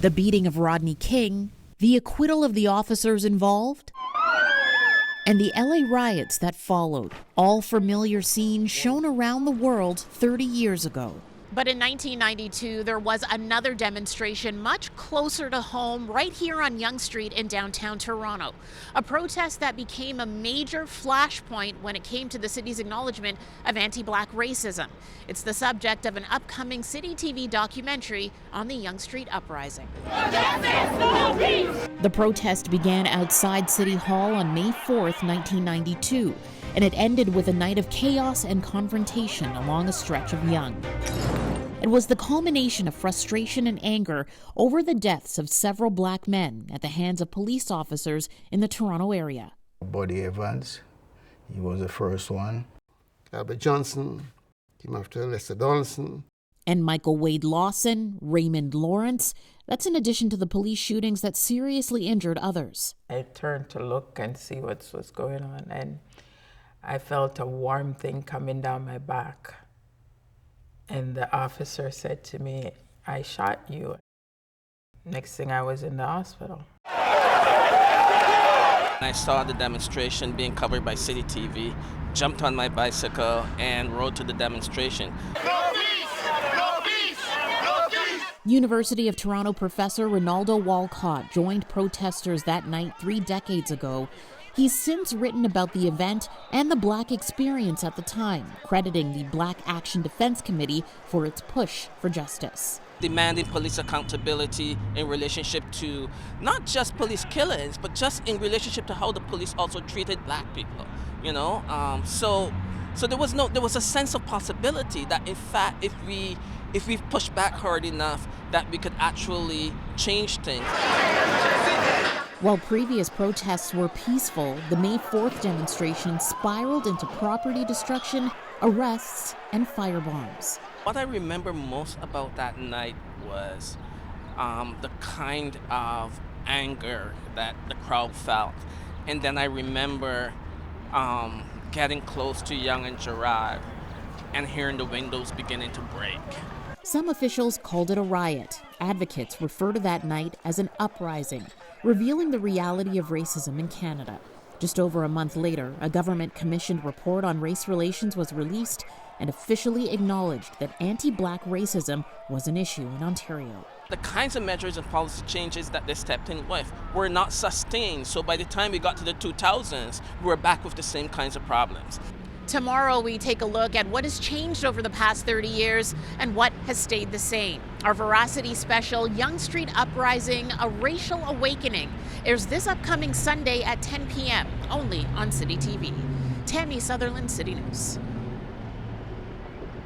The beating of Rodney King, the acquittal of the officers involved, and the LA riots that followed, all familiar scenes shown around the world 30 years ago. But in 1992, there was another demonstration much closer to home right here on Yonge Street in downtown Toronto. A protest that became a major flashpoint when it came to the city's acknowledgement of anti-black racism. It's the subject of an upcoming Citytv documentary on the Yonge Street Uprising. The protest began outside City Hall on May 4th, 1992, and it ended with a night of chaos and confrontation along a stretch of Yonge. It was the culmination of frustration and anger over the deaths of several black men at the hands of police officers in the Toronto area. Buddy Evans, he was the first one. Albert Johnson came after Lester Donaldson. And Michael Wade Lawson, Raymond Lawrence. That's in addition to the police shootings that seriously injured others. I turned to look and see what was going on, and I felt a warm thing coming down my back. And the officer said to me, "I shot you." Next thing I was in the hospital. I saw the demonstration being covered by Citytv, jumped on my bicycle and rode to the demonstration. No peace! No peace! No peace! University of Toronto professor Ronaldo Walcott joined protesters that night 3 decades ago. He's since written about the event and the black experience at the time, crediting the Black Action Defense Committee for its push for justice. Demanding police accountability in relationship to not just police killings, but just in relationship to how the police also treated black people, you know? So there was a sense of possibility that in fact, if we push back hard enough, that we could actually change things. While previous protests were peaceful, the May 4th demonstration spiraled into property destruction, arrests, and firebombs. What I remember most about that night was the kind of anger that the crowd felt. And then I remember getting close to Yonge and Gerard and hearing the windows beginning to break. Some officials called it a riot. Advocates refer to that night as an uprising, revealing the reality of racism in Canada. Just over a month later, a government-commissioned report on race relations was released and officially acknowledged that anti-black racism was an issue in Ontario. The kinds of measures and policy changes that they stepped in with were not sustained, so by the time we got to the 2000s, we were back with the same kinds of problems. Tomorrow, we take a look at what has changed over the past 30 years and what has stayed the same. Our Veracity special, Yonge Street Uprising, A Racial Awakening, airs this upcoming Sunday at 10 p.m., only on Citytv. Tammie Sutherland, City News.